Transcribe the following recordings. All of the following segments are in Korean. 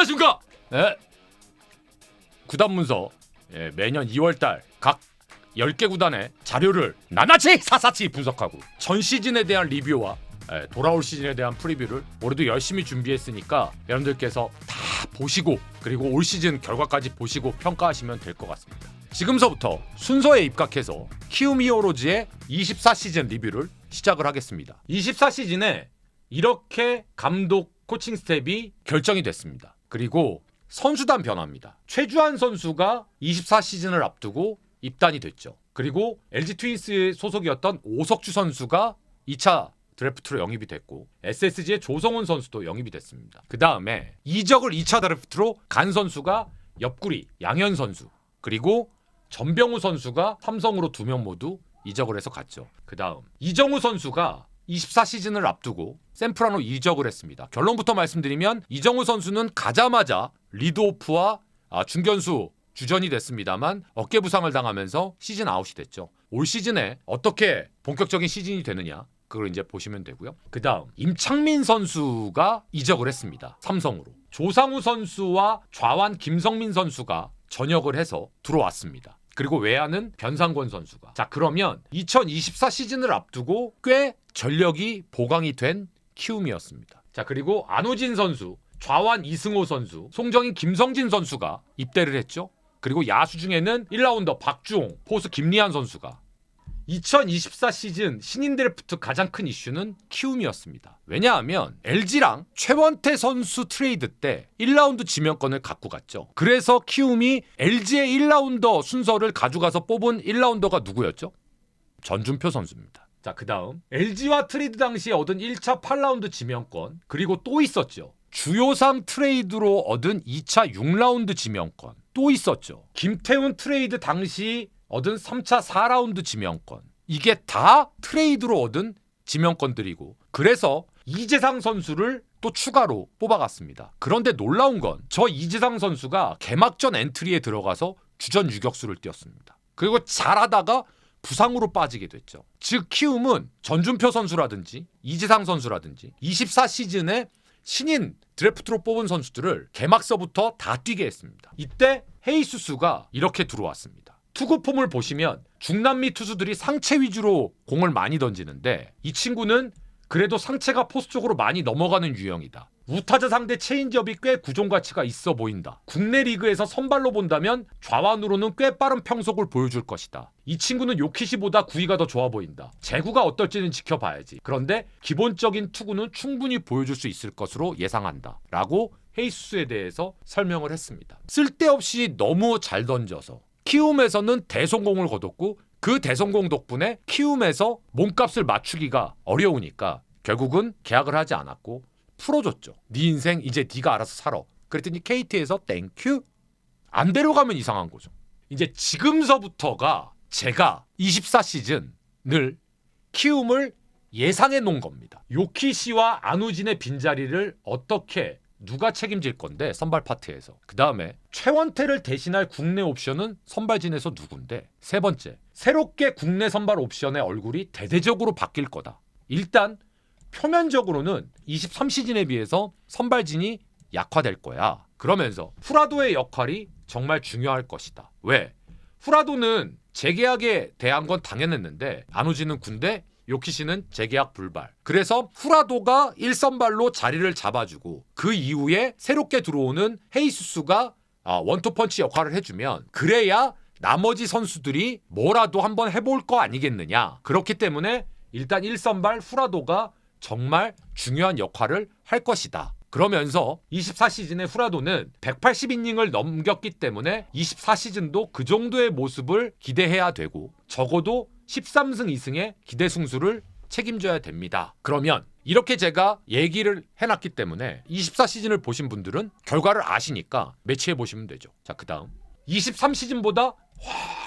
안녕하십니까. 네. 구단 문서 매년 2월달 각 10개 구단의 자료를 낱낱이 사사치 분석하고 전 시즌에 대한 리뷰와 돌아올 시즌에 대한 프리뷰를 올해도 열심히 준비했으니까 여러분들께서 다 보시고 그리고 올 시즌 결과까지 보시고 평가하시면 될 것 같습니다. 지금서부터 순서에 입각해서 키움 히어로즈의 24시즌 리뷰를 시작을 하겠습니다. 24시즌에 이렇게 감독 코칭 스텝이 결정이 됐습니다. 그리고 선수단 변화입니다. 최주환 선수가 24시즌을 앞두고 입단이 됐죠. 그리고 LG 트윈스 소속이었던 오석주 선수가 2차 드래프트로 영입이 됐고 SSG의 조성훈 선수도 영입이 됐습니다. 그 다음에 이적을 2차 드래프트로 간 선수가 옆구리 양현 선수 그리고 전병우 선수가 삼성으로 2명 모두 이적을 해서 갔죠. 그 다음 이정우 선수가 24시즌을 앞두고 샌프란으로 이적을 했습니다. 결론부터 말씀드리면 이정우 선수는 가자마자 리드오프와 중견수 주전이 됐습니다만 어깨 부상을 당하면서 시즌 아웃이 됐죠. 올 시즌에 어떻게 본격적인 시즌이 되느냐 그걸 이제 보시면 되고요. 그 다음 임창민 선수가 이적을 했습니다. 삼성으로. 조상우 선수와 좌완 김성민 선수가 전역을 해서 들어왔습니다. 그리고 외야는 변상권 선수가. 자, 그러면 2024 시즌을 앞두고 꽤 전력이 보강이 된 키움이었습니다. 자, 그리고 안우진 선수, 좌완 이승호 선수, 송정인 김성진 선수가 입대를 했죠. 그리고 야수 중에는 1라운더 박주홍, 포수 김리한 선수가. 2024 시즌 신인 드래프트 가장 큰 이슈는 키움이었습니다. 왜냐하면 LG랑 최원태 선수 트레이드 때 1라운드 지명권을 갖고 갔죠. 그래서 키움이 LG의 1라운더 순서를 가져가서 뽑은 1라운더가 누구였죠? 전준표 선수입니다. 자, 그 다음 LG와 트레이드 당시에 얻은 1차 8라운드 지명권 그리고 또 있었죠. 주요상 트레이드로 얻은 2차 6라운드 지명권 또 있었죠. 김태훈 트레이드 당시 얻은 3차 4라운드 지명권 이게 다 트레이드로 얻은 지명권들이고 그래서 이재상 선수를 또 추가로 뽑아갔습니다. 그런데 놀라운 건 저 이재상 선수가 개막전 엔트리에 들어가서 주전 유격수를 뛰었습니다. 그리고 잘하다가 부상으로 빠지게 됐죠. 즉 키움은 전준표 선수라든지 이재상 선수라든지 24시즌에 신인 드래프트로 뽑은 선수들을 개막서부터 다 뛰게 했습니다. 이때 헤이수스가 이렇게 들어왔습니다. 투구 폼을 보시면 중남미 투수들이 상체 위주로 공을 많이 던지는데 이 친구는 그래도 상체가 포수 쪽으로 많이 넘어가는 유형이다. 우타자 상대 체인지업이 꽤 구종 가치가 있어 보인다. 국내 리그에서 선발로 본다면 좌완으로는 꽤 빠른 평속을 보여줄 것이다. 이 친구는 요키시보다 구위가 더 좋아 보인다. 제구가 어떨지는 지켜봐야지. 그런데 기본적인 투구는 충분히 보여줄 수 있을 것으로 예상한다. 라고 헤이수스에 대해서 설명을 했습니다. 쓸데없이 너무 잘 던져서 키움에서는 대성공을 거뒀고 그 대성공 덕분에 키움에서 몸값을 맞추기가 어려우니까 결국은 계약을 하지 않았고 풀어줬죠. 네 인생 이제 네가 알아서 살아. 그랬더니 KT에서 땡큐? 안 데려가면 이상한 거죠. 이제 지금서부터가 제가 24시즌을 키움을 예상해 놓은 겁니다. 요키시와 안우진의 빈자리를 어떻게 누가 책임질 건데 선발 파트에서. 그 다음에 최원태를 대신할 국내 옵션은 선발진에서 누군데. 세 번째, 새롭게 국내 선발 옵션의 얼굴이 대대적으로 바뀔 거다. 일단 표면적으로는 23시즌에 비해서 선발진이 약화될 거야. 그러면서 후라도의 역할이 정말 중요할 것이다. 왜? 후라도는 재계약에 대한 건 당연했는데 안우진은 군대, 요키시는 재계약 불발. 그래서 후라도가 1선발로 자리를 잡아주고 그 이후에 새롭게 들어오는 헤이수스가 원투펀치 역할을 해주면 그래야 나머지 선수들이 뭐라도 한번 해볼 거 아니겠느냐. 그렇기 때문에 일단 1선발 후라도가 정말 중요한 역할을 할 것이다. 그러면서 24시즌의 후라도는 180이닝을 넘겼기 때문에 24시즌도 그 정도의 모습을 기대해야 되고 적어도 13승 2승의 기대 승수를 책임져야 됩니다. 그러면 이렇게 제가 얘기를 해놨기 때문에 24시즌을 보신 분들은 결과를 아시니까 매치해 보시면 되죠. 자, 그 다음 23시즌보다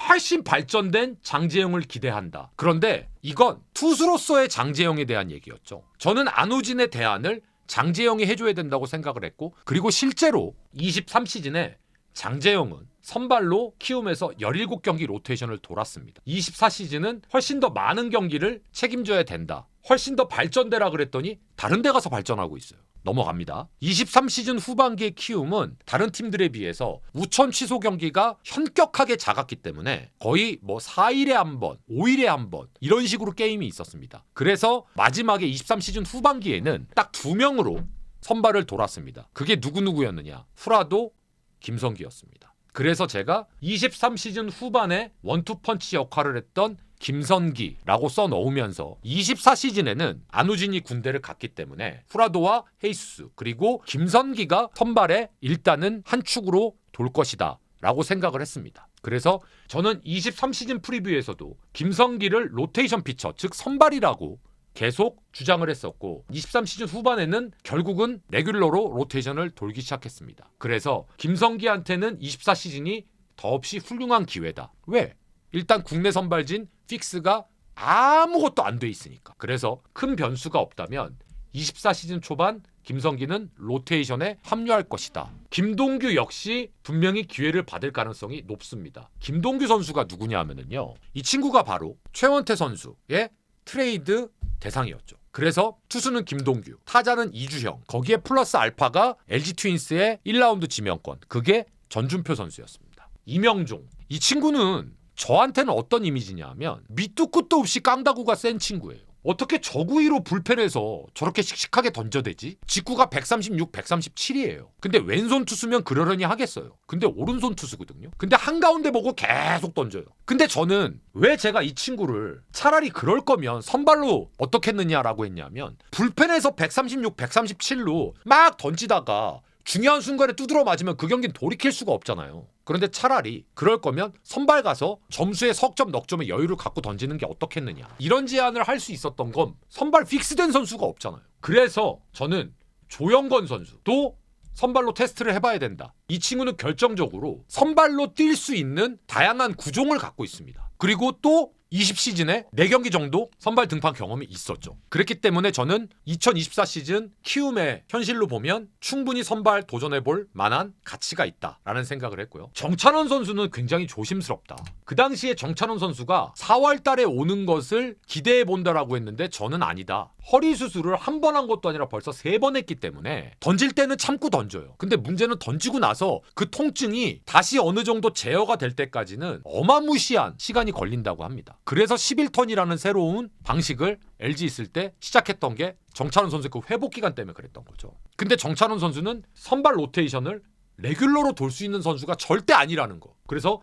훨씬 발전된 장재영을 기대한다. 그런데 이건 투수로서의 장재영에 대한 얘기였죠. 저는 안우진의 대안을 장재영이 해줘야 된다고 생각을 했고 그리고 실제로 23시즌에 장재영은 선발로 키움에서 17경기 로테이션을 돌았습니다. 24시즌은 훨씬 더 많은 경기를 책임져야 된다. 훨씬 더 발전되라 그랬더니 다른 데 가서 발전하고 있어요. 넘어갑니다. 23시즌 후반기의 키움은 다른 팀들에 비해서 우천 취소 경기가 현격하게 작았기 때문에 거의 뭐 4일에 한 번, 5일에 한 번 이런 식으로 게임이 있었습니다. 그래서 마지막에 23시즌 후반기에는 딱 2명으로 선발을 돌았습니다. 그게 누구누구였느냐? 후라도, 김성기였습니다. 그래서 제가 23시즌 후반에 원투펀치 역할을 했던 김선기라고 써놓으면서 24시즌에는 안우진이 군대를 갔기 때문에 후라도와 헤이수스 그리고 김선기가 선발에 일단은 한 축으로 돌 것이다 라고 생각을 했습니다. 그래서 저는 23시즌 프리뷰에서도 김선기를 로테이션 피처 즉 선발이라고 계속 주장을 했었고 23시즌 후반에는 결국은 레귤러로 로테이션을 돌기 시작했습니다. 그래서 김성기한테는 24시즌이 더없이 훌륭한 기회다. 왜? 일단 국내 선발진 픽스가 아무것도 안 돼 있으니까. 그래서 큰 변수가 없다면 24시즌 초반 김성기는 로테이션에 합류할 것이다. 김동규 역시 분명히 기회를 받을 가능성이 높습니다. 김동규 선수가 누구냐 하면은요. 이 친구가 바로 최원태 선수의 트레이드 대상이었죠. 그래서 투수는 김동규, 타자는 이주형, 거기에 플러스 알파가 LG 트윈스의 1라운드 지명권, 그게 전준표 선수였습니다. 이명종, 이 친구는 저한테는 어떤 이미지냐 하면 밑도 끝도 없이 깡다구가 센 친구예요. 어떻게 저구위로 불펜에서 저렇게 씩씩하게 던져대지? 직구가 136, 137이에요. 근데 왼손 투수면 그러려니 하겠어요. 근데 오른손 투수거든요. 근데 한가운데 보고 계속 던져요. 근데 저는 왜 제가 이 친구를 차라리 그럴 거면 선발로 어떻게 했느냐라고 했냐면 불펜에서 136, 137로 막 던지다가 중요한 순간에 두드러 맞으면 그 경기는 돌이킬 수가 없잖아요. 그런데 차라리 그럴 거면 선발 가서 점수의 석점 넉점의 여유를 갖고 던지는 게 어떻겠느냐. 이런 제안을 할 수 있었던 건 선발 픽스된 선수가 없잖아요. 그래서 저는 조영건 선수도 선발로 테스트를 해봐야 된다. 이 친구는 결정적으로 선발로 뛸 수 있는 다양한 구종을 갖고 있습니다. 그리고 또 20시즌에 4경기 정도 선발 등판 경험이 있었죠. 그렇기 때문에 저는 2024 시즌 키움의 현실로 보면 충분히 선발 도전해볼 만한 가치가 있다라는 생각을 했고요. 정찬원 선수는 굉장히 조심스럽다. 그 당시에 정찬원 선수가 4월 달에 오는 것을 기대해본다라고 했는데 저는 아니다. 허리 수술을 한 번 한 것도 아니라 벌써 3번 했기 때문에 던질 때는 참고 던져요. 근데 문제는 던지고 나서 그 통증이 다시 어느 정도 제어가 될 때까지는 어마무시한 시간이 걸린다고 합니다. 그래서 11턴이라는 새로운 방식을 LG 있을 때 시작했던 게 정찬원 선수의 그 회복 기간 때문에 그랬던 거죠. 근데 정찬원 선수는 선발 로테이션을 레귤러로 돌 수 있는 선수가 절대 아니라는 거. 그래서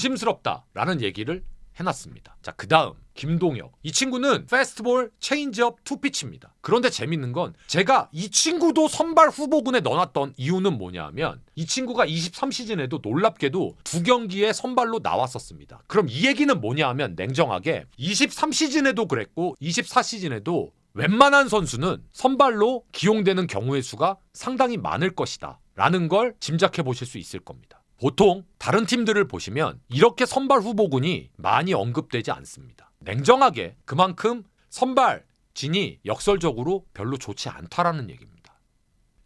조심스럽다라는 얘기를 해놨습니다. 자, 그 다음 김동혁. 이 친구는 페스트볼 체인지업 투피치입니다. 그런데 재밌는 건 제가 이 친구도 선발 후보군에 넣어놨던 이유는 뭐냐 하면 이 친구가 23시즌에도 놀랍게도 2경기에 선발로 나왔었습니다. 그럼 이 얘기는 뭐냐 하면 냉정하게 23시즌에도 그랬고 24시즌에도 웬만한 선수는 선발로 기용되는 경우의 수가 상당히 많을 것이다 라는 걸 짐작해 보실 수 있을 겁니다. 보통 다른 팀들을 보시면 이렇게 선발 후보군이 많이 언급되지 않습니다. 냉정하게 그만큼 선발진이 역설적으로 별로 좋지 않다라는 얘기입니다.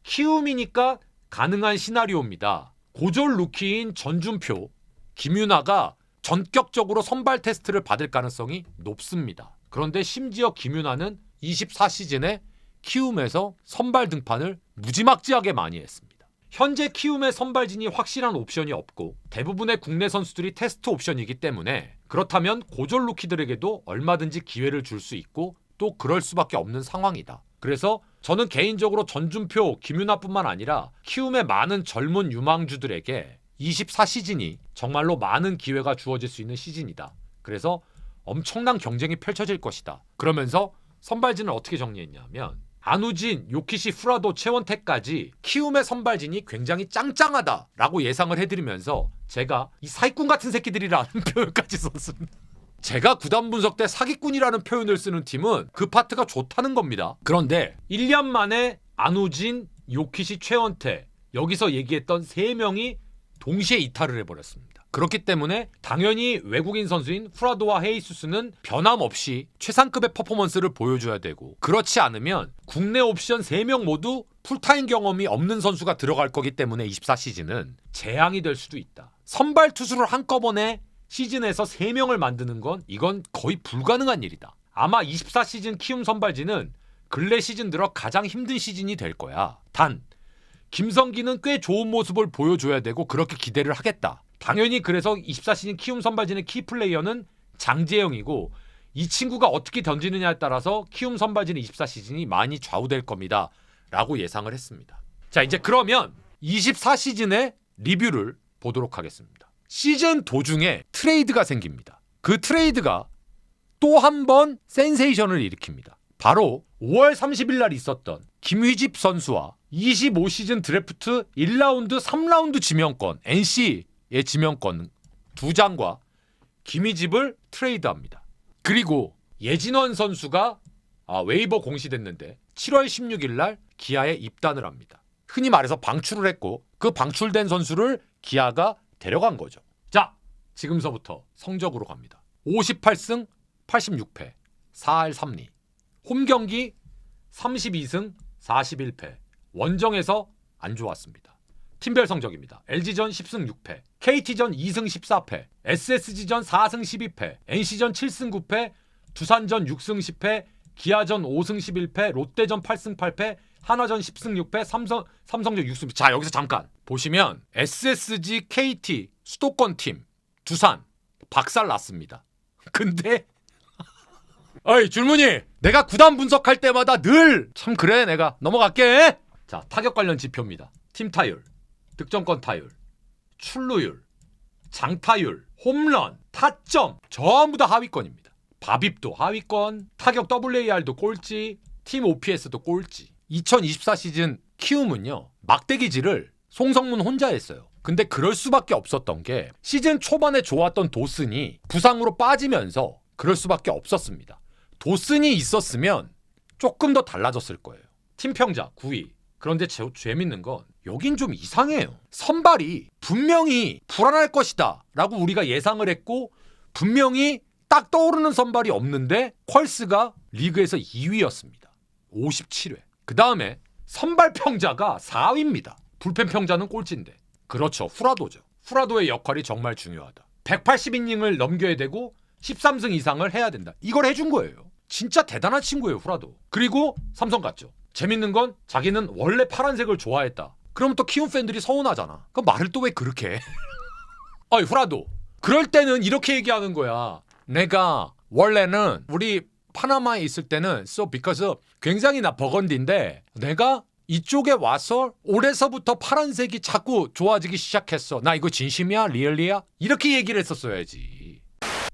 키움이니까 가능한 시나리오입니다. 고졸 루키인 전준표, 김윤아가 전격적으로 선발 테스트를 받을 가능성이 높습니다. 그런데 심지어 김윤아는 24시즌에 키움에서 선발 등판을 무지막지하게 많이 했습니다. 현재 키움의 선발진이 확실한 옵션이 없고 대부분의 국내 선수들이 테스트 옵션이기 때문에 그렇다면 고졸 루키들에게도 얼마든지 기회를 줄 수 있고 또 그럴 수밖에 없는 상황이다. 그래서 저는 개인적으로 전준표, 김윤아뿐만 아니라 키움의 많은 젊은 유망주들에게 24시즌이 정말로 많은 기회가 주어질 수 있는 시즌이다. 그래서 엄청난 경쟁이 펼쳐질 것이다. 그러면서 선발진을 어떻게 정리했냐면 안우진, 요키시, 후라도, 최원태까지 키움의 선발진이 굉장히 짱짱하다라고 예상을 해드리면서 제가 이 사기꾼 같은 새끼들이라는 표현까지 썼습니다. 제가 구단 분석 때 사기꾼이라는 표현을 쓰는 팀은 그 파트가 좋다는 겁니다. 그런데 1년 만에 안우진, 요키시, 최원태 여기서 얘기했던 3명이 동시에 이탈을 해버렸습니다. 그렇기 때문에 당연히 외국인 선수인 후라도와 헤이수스는 변함없이 최상급의 퍼포먼스를 보여줘야 되고 그렇지 않으면 국내 옵션 3명 모두 풀타임 경험이 없는 선수가 들어갈 거기 때문에 24시즌은 재앙이 될 수도 있다. 선발 투수를 한꺼번에 시즌에서 3명을 만드는 건 이건 거의 불가능한 일이다. 아마 24시즌 키움 선발진은 근래 시즌 들어 가장 힘든 시즌이 될 거야. 단 김성기는 꽤 좋은 모습을 보여줘야 되고 그렇게 기대를 하겠다. 당연히 그래서 24시즌 키움 선발진의 키플레이어는 장재영이고 이 친구가 어떻게 던지느냐에 따라서 키움 선발진의 24시즌이 많이 좌우될 겁니다. 라고 예상을 했습니다. 자, 이제 그러면 24시즌의 리뷰를 보도록 하겠습니다. 시즌 도중에 트레이드가 생깁니다. 그 트레이드가 또 한 번 센세이션을 일으킵니다. 바로 5월 30일 날 있었던 김휘집 선수와 25시즌 드래프트 1라운드, 3라운드 지명권, NC의 지명권 2장과 김휘집을 트레이드합니다. 그리고 예진원 선수가 웨이버 공시됐는데 7월 16일 날 기아에 입단을 합니다. 흔히 말해서 방출을 했고 그 방출된 선수를 기아가 데려간 거죠. 자, 지금서부터 성적으로 갑니다. 58승 86패 4할 3리. 홈경기 32승 41패. 원정에서 안 좋았습니다. 팀별 성적입니다. LG전 10승 6패, KT전 2승 14패, SSG전 4승 12패, NC전 7승 9패, 두산전 6승 10패, 기아전 5승 11패, 롯데전 8승 8패, 한화전 10승 6패, 삼성전 6승. 자, 여기서 잠깐 보시면 SSG, KT, 수도권 팀, 두산 박살 났습니다. 근데 어이 줄무늬, 내가 구단 분석할 때마다 늘 참 그래 내가 넘어갈게. 자, 타격 관련 지표입니다. 팀 타율, 득점권 타율, 출루율, 장타율, 홈런, 타점 전부 다 하위권입니다. 바빕도 하위권, 타격 WAR도 꼴찌, 팀 OPS도 꼴찌. 2024 시즌 키움은요, 막대기질을 송성문 혼자 했어요. 근데 그럴 수밖에 없었던 게 시즌 초반에 좋았던 도슨이 부상으로 빠지면서 그럴 수밖에 없었습니다. 도슨이 있었으면 조금 더 달라졌을 거예요. 팀 평자 9위. 그런데 재밌는 건 여긴 좀 이상해요. 선발이 분명히 불안할 것이다 라고 우리가 예상을 했고 분명히 딱 떠오르는 선발이 없는데 퀄스가 리그에서 2위였습니다. 57회. 그 다음에 선발 평자가 4위입니다. 불펜 평자는 꼴찌인데. 그렇죠. 후라도죠. 후라도의 역할이 정말 중요하다. 180이닝을 넘겨야 되고 13승 이상을 해야 된다. 이걸 해준 거예요. 진짜 대단한 친구예요, 후라도. 그리고 삼성 갔죠. 재밌는 건 자기는 원래 파란색을 좋아했다. 그럼 또 키움 팬들이 서운하잖아. 그럼 말을 또 왜 그렇게 해? 어이, 후라도. 그럴 때는 이렇게 얘기하는 거야. 내가 원래는 우리 파나마에 있을 때는 because 굉장히 나 버건디인데 내가 이쪽에 와서 올해서부터 파란색이 자꾸 좋아지기 시작했어. 나 이거 진심이야? 리얼리야? 이렇게 얘기를 했었어야지.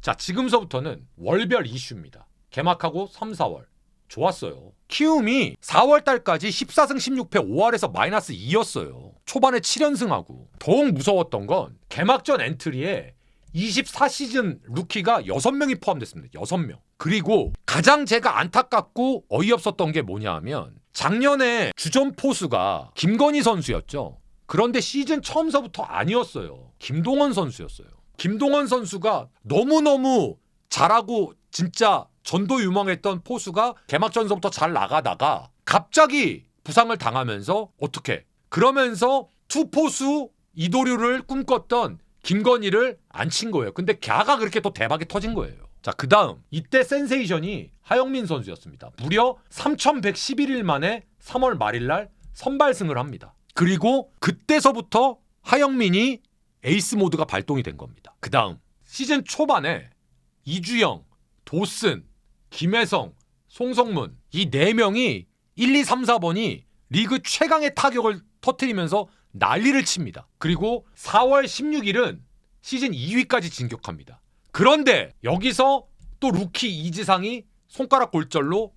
자, 지금서부터는 월별 이슈입니다. 개막하고 3, 4월. 좋았어요. 키움이 4월 달까지 14승 16패 5할에서 마이너스 2였어요. 초반에 7연승하고. 더욱 무서웠던 건 개막전 엔트리에 24시즌 루키가 6명이 포함됐습니다. 6명. 그리고 가장 제가 안타깝고 어이없었던 게 뭐냐 하면 작년에 주전 포수가 김건희 선수였죠. 그런데 시즌 처음서부터 아니었어요. 김동원 선수였어요. 김동원 선수가 너무너무 잘하고 진짜 전도 유망했던 포수가 개막전서부터 잘 나가다가 갑자기 부상을 당하면서 어떻게? 그러면서 투포수 이도류를 꿈꿨던 김건희를 안 친 거예요. 근데 걔가 그렇게 또 대박이 터진 거예요. 자, 그 다음 이때 센세이션이 하영민 선수였습니다. 무려 3111일 만에 3월 말일 날 선발승을 합니다. 그리고 그때서부터 하영민이 에이스 모드가 발동이 된 겁니다. 그 다음 시즌 초반에 이주영, 도슨, 김혜성, 송성문 이 4명이 1, 2, 3, 4번이 리그 최강의 타격을 터뜨리면서 난리를 칩니다. 그리고 4월 16일은 시즌 2위까지 진격합니다. 그런데 여기서 또 루키 이지상이 손가락 골절로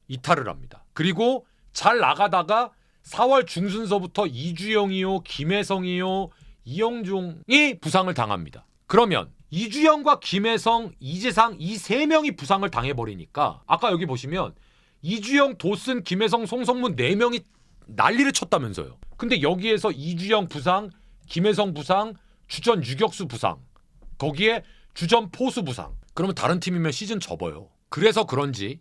이탈을 합니다. 그리고 잘 나가다가 4월 중순서부터 이주영이요, 김혜성이요, 이영종이 부상을 당합니다. 그러면 이주영과 김혜성, 이재상 이 3명이 부상을 당해버리니까 아까 여기 보시면 이주영, 도슨, 김혜성, 송성문 4명이 난리를 쳤다면서요. 근데 여기에서 이주영 부상, 김혜성 부상, 주전 유격수 부상, 거기에 주전 포수 부상. 그러면 다른 팀이면 시즌 접어요. 그래서 그런지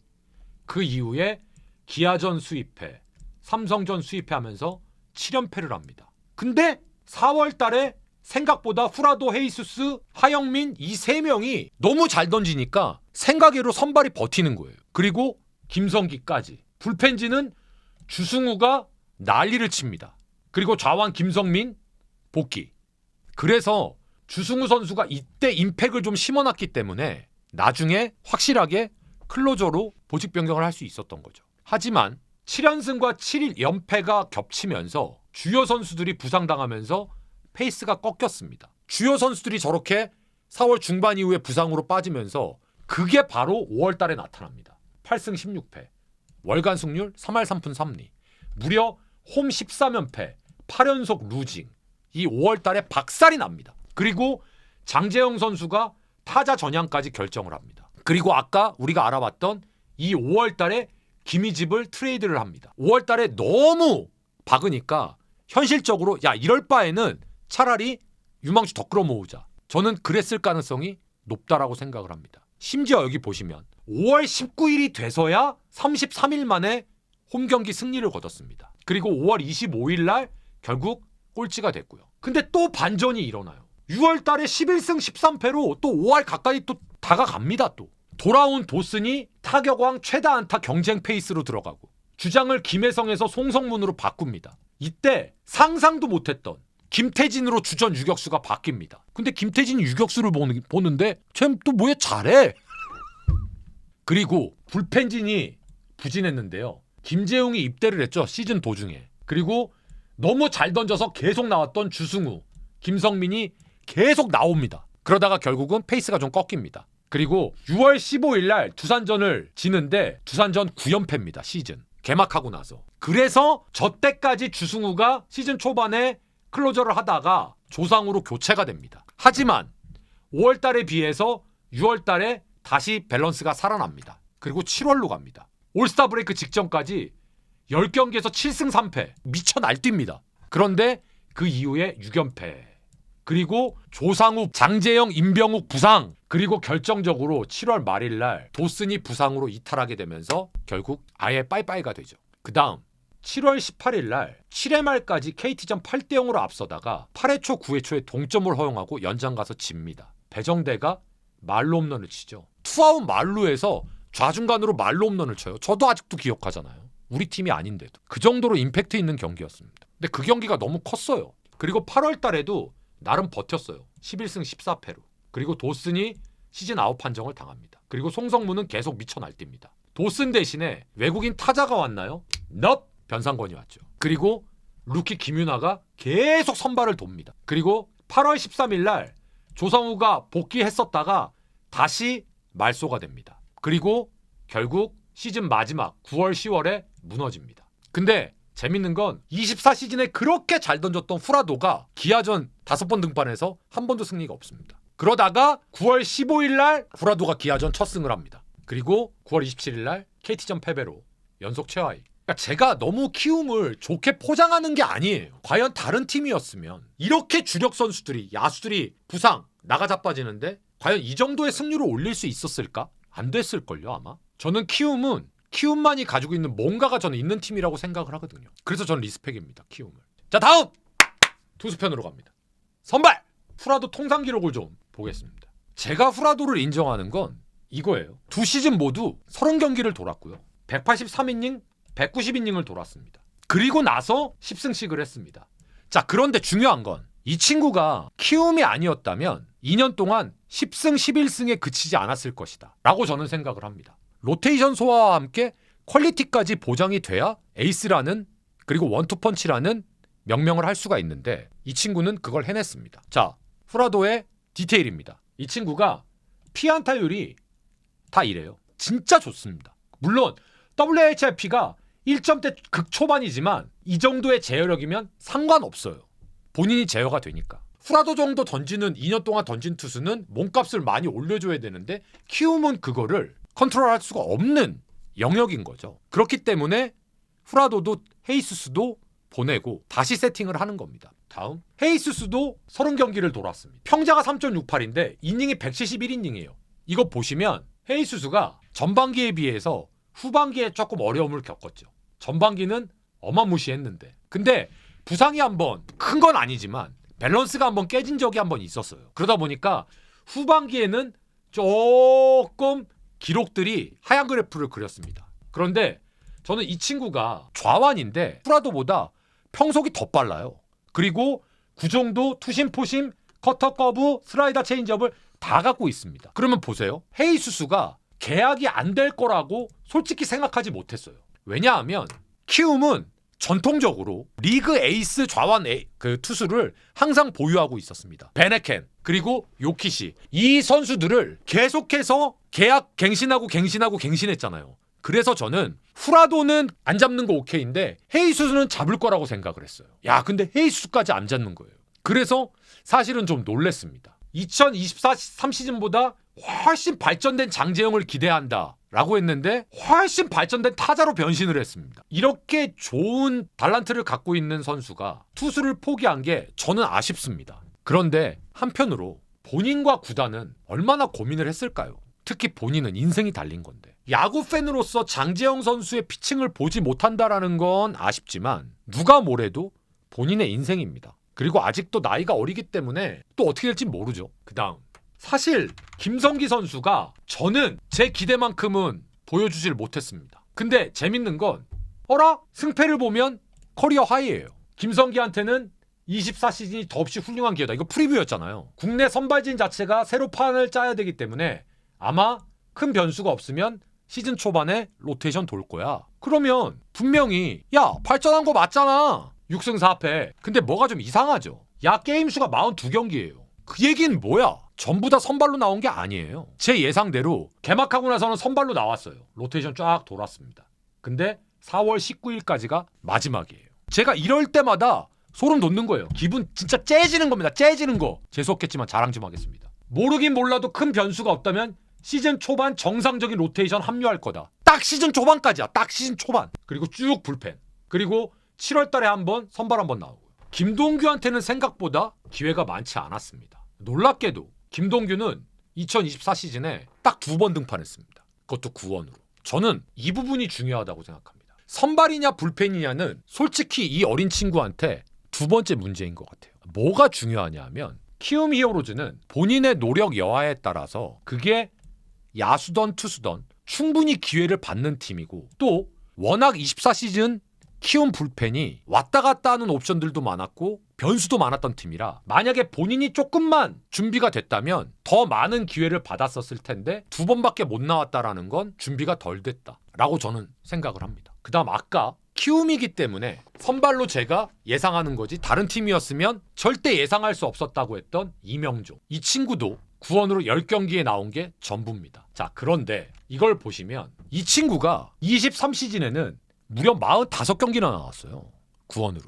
그 이후에 기아전 수입해, 삼성전 수입해하면서 7연패를 합니다. 근데 4월 달에 생각보다 후라도, 헤이수스, 하영민 이 3명이 너무 잘 던지니까 생각외로 선발이 버티는 거예요. 그리고 김성기까지 불펜지는 주승우가 난리를 칩니다. 그리고 좌완 김성민 복귀. 그래서 주승우 선수가 이때 임팩을 좀 심어놨기 때문에 나중에 확실하게 클로저로 보직 변경을 할 수 있었던 거죠. 하지만 7연승과 7일 연패가 겹치면서 주요 선수들이 부상당하면서 페이스가 꺾였습니다. 주요 선수들이 저렇게 4월 중반 이후에 부상으로 빠지면서 그게 바로 5월 달에 나타납니다. 8승 16패, 월간 승률 3할 3푼 3리, 무려 홈 13연패, 8연속 루징. 이 5월 달에 박살이 납니다. 그리고 장재영 선수가 타자 전향까지 결정을 합니다. 그리고 아까 우리가 알아봤던 이 5월 달에 김희집을 트레이드를 합니다. 5월 달에 너무 박으니까 현실적으로 야 이럴 바에는 차라리 유망주 더 끌어모으자. 저는 그랬을 가능성이 높다라고 생각을 합니다. 심지어 여기 보시면 5월 19일이 돼서야 33일 만에 홈경기 승리를 거뒀습니다. 그리고 5월 25일 날 결국 꼴찌가 됐고요. 근데 또 반전이 일어나요. 6월 달에 11승 13패로 또 5월 가까이 또 다가갑니다. 또 돌아온 도슨이 타격왕 최다 안타 경쟁 페이스로 들어가고 주장을 김혜성에서 송성문으로 바꿉니다. 이때 상상도 못했던 김태진으로 주전 유격수가 바뀝니다. 근데 김태진이 유격수를 보는데 쟤 또 뭐에 잘해. 그리고 불펜진이 부진했는데요. 김재웅이 입대를 했죠. 시즌 도중에. 그리고 너무 잘 던져서 계속 나왔던 주승우, 김성민이 계속 나옵니다. 그러다가 결국은 페이스가 좀 꺾입니다. 그리고 6월 15일 날 두산전을 지는데 두산전 9연패입니다. 시즌. 개막하고 나서. 그래서 저 때까지 주승우가 시즌 초반에 클로저를 하다가 조상으로 교체가 됩니다. 하지만 5월 달에 비해서 6월 달에 다시 밸런스가 살아납니다. 그리고 7월로 갑니다. 올스타 브레이크 직전까지 10경기에서 7승 3패 미쳐 날뜁니다. 그런데 그 이후에 6연패. 그리고 조상우, 장재영, 임병욱 부상. 그리고 결정적으로 7월 말일 날 도슨이 부상으로 이탈하게 되면서 결국 아예 빠이빠이가 되죠. 그 다음 7월 18일 날 7회 말까지 KT전 8대 0으로 앞서다가 8회 초 9회 초에 동점을 허용하고 연장 가서 집니다. 배정대가 말로 홈런을 치죠. 투아웃 말루에서 좌중간으로 말로 홈런을 쳐요. 저도 아직도 기억하잖아요. 우리 팀이 아닌데도. 그 정도로 임팩트 있는 경기였습니다. 근데 그 경기가 너무 컸어요. 그리고 8월 달에도 나름 버텼어요. 11승 14패로. 그리고 도슨이 시즌 아웃 판정을 당합니다. 그리고 송성문은 계속 미쳐 날뜁니다. 도슨 대신에 외국인 타자가 왔나요? 넙! 변상권이 왔죠. 그리고 루키 김윤아가 계속 선발을 돕니다. 그리고 8월 13일 날 조성우가 복귀했었다가 다시 말소가 됩니다. 그리고 결국 시즌 마지막 9월 10월에 무너집니다. 근데 재밌는 건 24시즌에 그렇게 잘 던졌던 후라도가 기아전 5번 등판해서 한 번도 승리가 없습니다. 그러다가 9월 15일 날 후라도가 기아전 첫 승을 합니다. 그리고 9월 27일 날 KT전 패배로 연속 최하위. 그러니까 제가 너무 키움을 좋게 포장하는 게 아니에요. 과연 다른 팀이었으면 이렇게 주력 선수들이 야수들이 부상 나가 자빠지는데 과연 이 정도의 승률을 올릴 수 있었을까? 안 됐을걸요 아마. 저는 키움만이 가지고 있는 뭔가가 저는 있는 팀이라고 생각을 하거든요. 그래서 저는 리스펙입니다. 키움을. 자 다음 투수편으로 갑니다. 선발 후라도 통산 기록을 좀 보겠습니다. 제가 후라도를 인정하는 건 이거예요. 두 시즌 모두 30경기를 돌았고요. 183이닝 190이닝을 돌았습니다. 그리고 나서 10승씩을 했습니다. 자 그런데 중요한 건 이 친구가 키움이 아니었다면 2년 동안 10승 11승에 그치지 않았을 것이다 라고 저는 생각을 합니다. 로테이션 소화와 함께 퀄리티까지 보장이 돼야 에이스라는 그리고 원투펀치라는 명명을 할 수가 있는데 이 친구는 그걸 해냈습니다. 자 후라도의 디테일입니다. 이 친구가 피안타율이 다 이래요. 진짜 좋습니다. 물론 WHIP가 1점대 극초반이지만 이 정도의 제어력이면 상관없어요. 본인이 제어가 되니까. 후라도 정도 던지는 2년 동안 던진 투수는 몸값을 많이 올려줘야 되는데 키움은 그거를 컨트롤할 수가 없는 영역인 거죠. 그렇기 때문에 후라도도 헤이수스도 보내고 다시 세팅을 하는 겁니다. 다음 헤이수스도 30경기를 돌았습니다. 평자가 3.68인데 이닝이 171이닝이에요. 이거 보시면 헤이수스가 전반기에 비해서 후반기에 조금 어려움을 겪었죠. 전반기는 어마무시했는데 근데 부상이 한번 큰 건 아니지만 밸런스가 한번 깨진 적이 한번 있었어요. 그러다 보니까 후반기에는 조금 기록들이 하얀 그래프를 그렸습니다. 그런데 저는 이 친구가 좌완인데 후라도보다 평속이 더 빨라요. 그리고 구종도 투심, 포심, 커터, 커브, 슬라이더, 체인지업을 다 갖고 있습니다. 그러면 보세요. 헤이수스가 계약이 안 될 거라고 솔직히 생각하지 못했어요. 왜냐하면 키움은 전통적으로 리그 에이스 좌완 그 투수를 항상 보유하고 있었습니다. 베네켄 그리고 요키시 이 선수들을 계속해서 계약 갱신했잖아요. 그래서 저는 후라도는 안 잡는 거 오케이인데 헤이수스는 잡을 거라고 생각을 했어요. 야, 근데 헤이수스까지 안 잡는 거예요. 그래서 사실은 좀 놀랬습니다. 2024-3 시즌보다 훨씬 발전된 장재영을 기대한다 라고 했는데 훨씬 발전된 타자로 변신을 했습니다. 이렇게 좋은 달란트를 갖고 있는 선수가 투수를 포기한 게 저는 아쉽습니다. 그런데 한편으로 본인과 구단은 얼마나 고민을 했을까요? 특히 본인은 인생이 달린 건데. 야구 팬으로서 장재영 선수의 피칭을 보지 못한다라는 건 아쉽지만 누가 뭐래도 본인의 인생입니다. 그리고 아직도 나이가 어리기 때문에 또 어떻게 될지 모르죠. 그다음 사실 김성기 선수가 저는 제 기대만큼은 보여주질 못했습니다. 근데 재밌는 건 어라? 승패를 보면 커리어 하이예요. 김성기한테는 24시즌이 더없이 훌륭한 기회다. 이거 프리뷰였잖아요. 국내 선발진 자체가 새로 판을 짜야 되기 때문에 아마 큰 변수가 없으면 시즌 초반에 로테이션 돌 거야. 그러면 분명히 야 발전한 거 맞잖아. 6승 4패. 근데 뭐가 좀 이상하죠. 야 게임 수가 42경기예요. 그 얘기는 뭐야? 전부 다 선발로 나온 게 아니에요. 제 예상대로 개막하고 나서는 선발로 나왔어요. 로테이션 쫙 돌았습니다. 근데 4월 19일까지가 마지막이에요. 제가 이럴 때마다 소름 돋는 거예요. 기분 진짜 째지는 겁니다. 째지는 거. 재수없겠지만 자랑 좀 하겠습니다. 모르긴 몰라도 큰 변수가 없다면 시즌 초반 정상적인 로테이션 합류할 거다. 딱 시즌 초반까지야. 딱 시즌 초반. 그리고 쭉 불펜. 그리고 7월 달에 한번 선발 한번 나오고요. 김동규한테는 생각보다 기회가 많지 않았습니다. 놀랍게도 김동규는 2024 시즌에 딱 2번 등판했습니다. 그것도 구원으로. 저는 이 부분이 중요하다고 생각합니다. 선발이냐 불펜이냐는 솔직히 이 어린 친구한테 두 번째 문제인 것 같아요. 뭐가 중요하냐 하면 키움 히어로즈는 본인의 노력 여하에 따라서 그게 야수던 투수던 충분히 기회를 받는 팀이고 또 워낙 24 시즌 키움 불펜이 왔다 갔다 하는 옵션들도 많았고 변수도 많았던 팀이라 만약에 본인이 조금만 준비가 됐다면 더 많은 기회를 받았었을 텐데 2번밖에 못 나왔다라는 건 준비가 덜 됐다라고 저는 생각을 합니다. 그다음 아까 키움이기 때문에 선발로 제가 예상하는 거지 다른 팀이었으면 절대 예상할 수 없었다고 했던 이명종. 이 친구도 구원으로 10경기에 나온 게 전부입니다. 자, 그런데 이걸 보시면 이 친구가 23시즌에는 무려 45경기나 나왔어요. 구원으로.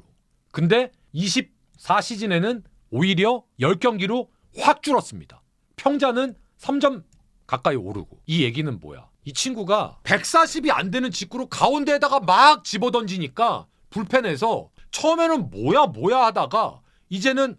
근데 24시즌에는 오히려 10경기로 확 줄었습니다. 평자는 3점 가까이 오르고. 이 얘기는 뭐야? 이 친구가 140이 안 되는 직구로 가운데에다가 막 집어던지니까 불펜에서 처음에는 뭐야 하다가 이제는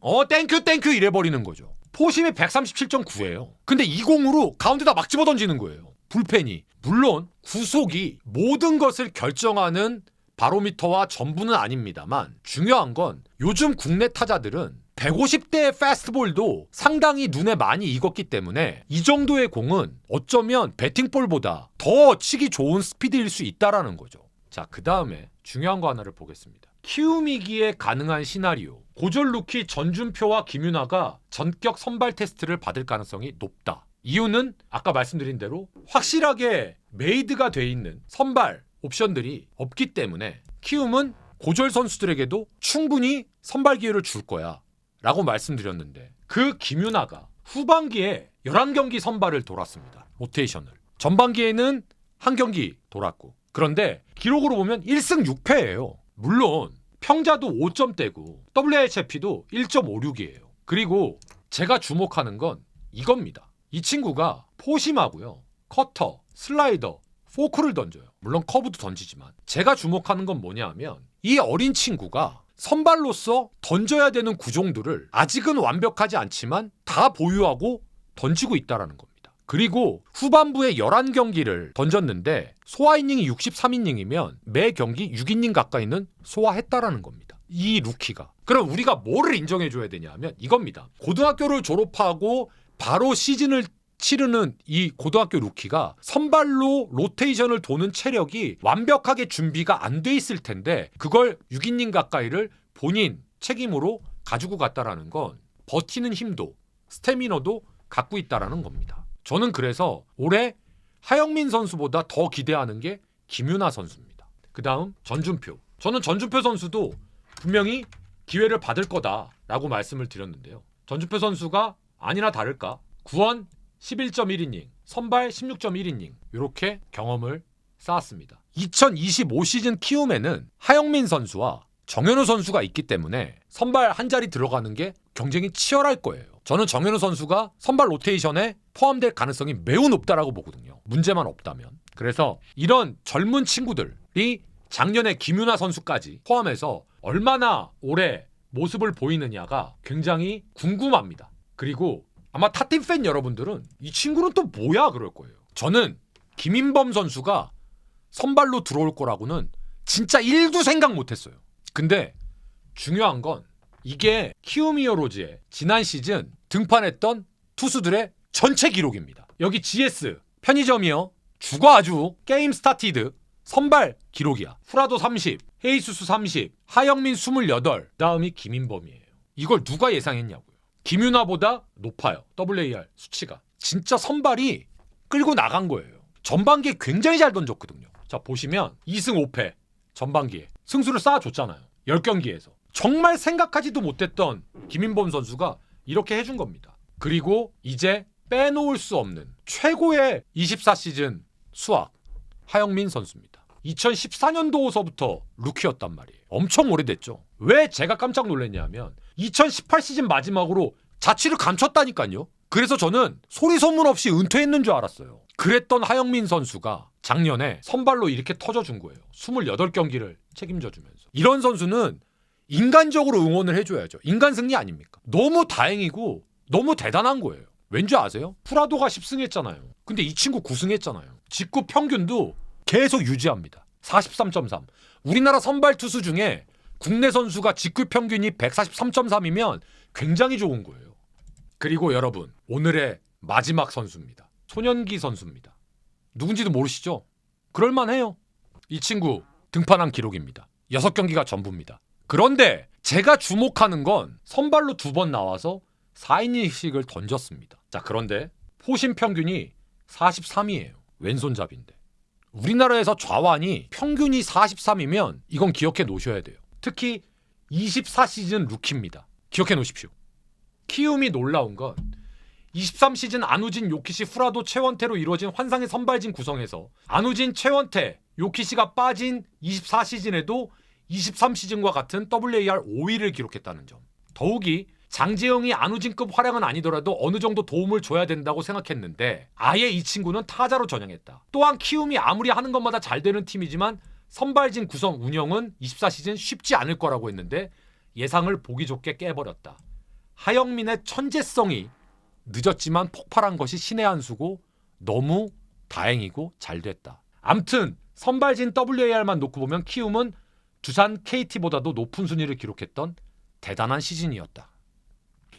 땡큐 이래버리는 거죠. 포심이 137.9예요. 근데 이 공으로 가운데다 막 집어던지는 거예요. 불펜이. 물론 구속이 모든 것을 결정하는 바로미터와 전부는 아닙니다만 중요한 건 요즘 국내 타자들은 150대의 패스트볼도 상당히 눈에 많이 익었기 때문에 이 정도의 공은 어쩌면 배팅볼보다 더 치기 좋은 스피드일 수 있다라는 거죠. 자, 그 다음에 중요한 거 하나를 보겠습니다. 키움이기에 가능한 시나리오. 고졸 루키 전준표와 김윤아가 전격 선발 테스트를 받을 가능성이 높다. 이유는 아까 말씀드린 대로 확실하게 메이드가 돼 있는 선발 옵션들이 없기 때문에 키움은 고졸 선수들에게도 충분히 선발 기회를 줄 거야 라고 말씀드렸는데 그 김윤아가 후반기에 11경기 선발을 돌았습니다. 로테이션을. 전반기에는 한 경기 돌았고 그런데 기록으로 보면 1승 6패예요. 물론 평자도 5점대고 WHIP도 1.56이에요. 그리고 제가 주목하는 건 이겁니다. 이 친구가 포심하고요. 커터, 슬라이더, 포크를 던져요. 물론 커브도 던지지만 제가 주목하는 건 뭐냐 하면 이 어린 친구가 선발로서 던져야 되는 구종들을 아직은 완벽하지 않지만 다 보유하고 던지고 있다는 겁니다. 그리고 후반부에 11경기를 던졌는데 소화이닝이 63이닝이면 매 경기 6이닝 가까이는 소화했다라는 겁니다. 이 루키가. 그럼 우리가 뭐를 인정해줘야 되냐 하면 이겁니다. 고등학교를 졸업하고 바로 시즌을 치르는 이 고등학교 루키가 선발로 로테이션을 도는 체력이 완벽하게 준비가 안 돼 있을 텐데 그걸 6이닝 가까이를 본인 책임으로 가지고 갔다라는 건 버티는 힘도 스태미너도 갖고 있다라는 겁니다. 저는 그래서 올해 하영민 선수보다 더 기대하는 게 김윤하 선수입니다. 그 다음 전준표. 저는 전준표 선수도 분명히 기회를 받을 거다라고 말씀을 드렸는데요. 전준표 선수가 아니나 다를까 9원 11.1이닝, 선발 16.1이닝 이렇게 경험을 쌓았습니다. 2025 시즌 키움에는 하영민 선수와 정현우 선수가 있기 때문에 선발 한 자리 들어가는 게 경쟁이 치열할 거예요. 저는 정현우 선수가 선발 로테이션에 포함될 가능성이 매우 높다라고 보거든요. 문제만 없다면. 그래서 이런 젊은 친구들이 작년에 김윤하 선수까지 포함해서 얼마나 올해 모습을 보이느냐가 굉장히 궁금합니다. 그리고 아마 타팀 팬 여러분들은 이 친구는 또 뭐야 그럴 거예요. 저는 김인범 선수가 선발로 들어올 거라고는 진짜 1도 생각 못했어요. 근데 중요한 건 이게 키움 히어로즈의 지난 시즌 등판했던 투수들의 전체 기록입니다. 여기 GS 편의점이요. 주가 아주 게임 스타티드 선발 기록이야. 후라도 30, 헤이수스 30, 하영민 28, 다음이 김인범이에요. 이걸 누가 예상했냐고요. 김윤하보다 높아요. WAR 수치가. 진짜 선발이 끌고 나간 거예요. 전반기에 굉장히 잘 던졌거든요. 자 보시면 2승 5패 전반기에 승수를 쌓아줬잖아요. 10경기에서. 정말 생각하지도 못했던 김인범 선수가 이렇게 해준 겁니다. 그리고 이제 빼놓을 수 없는 최고의 24시즌 수학 하영민 선수입니다. 2014년도서부터 루키였단 말이에요. 엄청 오래됐죠. 왜 제가 깜짝 놀랐냐면 2018 시즌 마지막으로 자취를 감췄다니까요. 그래서 저는 소리 소문 없이 은퇴했는 줄 알았어요. 그랬던 하영민 선수가 작년에 선발로 이렇게 터져준 거예요. 28경기를 책임져 주면서. 이런 선수는 인간적으로 응원을 해줘야죠. 인간 승리 아닙니까? 너무 다행이고 너무 대단한 거예요. 왠지 아세요? 프라도가 10승했잖아요. 근데 이 친구 9승했잖아요. 직구 평균도 계속 유지합니다. 43.3. 우리나라 선발 투수 중에 국내 선수가 직구 평균이 143.3이면 굉장히 좋은 거예요. 그리고 여러분, 오늘의 마지막 선수입니다. 손현기 선수입니다. 누군지도 모르시죠? 그럴만해요. 이 친구 등판한 기록입니다. 6경기가 전부입니다. 그런데 제가 주목하는 건 선발로 2번 나와서 4이닝씩을 던졌습니다. 자, 그런데 포심 평균이 43이에요. 왼손잡이인데. 우리나라에서 좌완이 평균이 43이면 이건 기억해 놓으셔야 돼요. 특히 24시즌 루키입니다. 기억해 놓으십시오. 키움이 놀라운 건 23시즌 안우진, 요키시, 후라도, 최원태로 이루어진 환상의 선발진 구성에서 안우진, 최원태, 요키시가 빠진 24시즌에도 23시즌과 같은 WAR 5위를 기록했다는 점. 더욱이 장재영이 안우진급 활약은 아니더라도 어느 정도 도움을 줘야 된다고 생각했는데 아예 이 친구는 타자로 전향했다. 또한 키움이 아무리 하는 것마다 잘 되는 팀이지만 선발진 구성 운영은 24시즌 쉽지 않을 거라고 했는데 예상을 보기 좋게 깨버렸다. 하영민의 천재성이 늦었지만 폭발한 것이 신의 한 수고 너무 다행이고 잘 됐다. 암튼 선발진 WAR만 놓고 보면 키움은 두산 KT보다도 높은 순위를 기록했던 대단한 시즌이었다.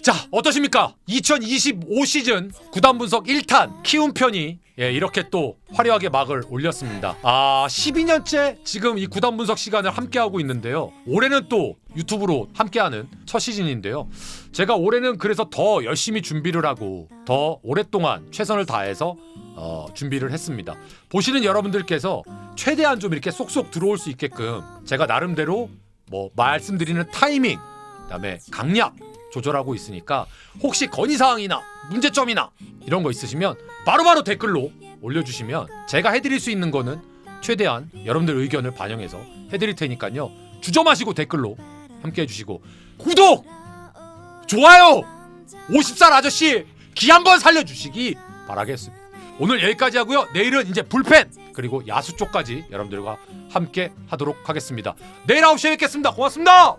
자, 어떠십니까? 2025 시즌 구단 분석 1탄 키움 편이 이렇게 또 화려하게 막을 올렸습니다. 12년째 지금 이 구단 분석 시간을 함께하고 있는데요. 올해는 또 유튜브로 함께하는 첫 시즌인데요. 제가 올해는 그래서 더 열심히 준비를 하고 더 오랫동안 최선을 다해서 준비를 했습니다. 보시는 여러분들께서 최대한 좀 이렇게 쏙쏙 들어올 수 있게끔 제가 나름대로 뭐 말씀드리는 타이밍, 그다음에 강약 조절하고 있으니까 혹시 건의사항이나 문제점이나 이런 거 있으시면 바로바로 댓글로 올려주시면 제가 해드릴 수 있는 거는 최대한 여러분들 의견을 반영해서 해드릴 테니까요. 주저 마시고 댓글로 함께 해주시고 구독! 좋아요! 50살 아저씨 기 한번 살려주시기 바라겠습니다. 오늘 여기까지 하고요. 내일은 이제 불펜 그리고 야수 쪽까지 여러분들과 함께 하도록 하겠습니다. 내일 9시에 뵙겠습니다. 고맙습니다.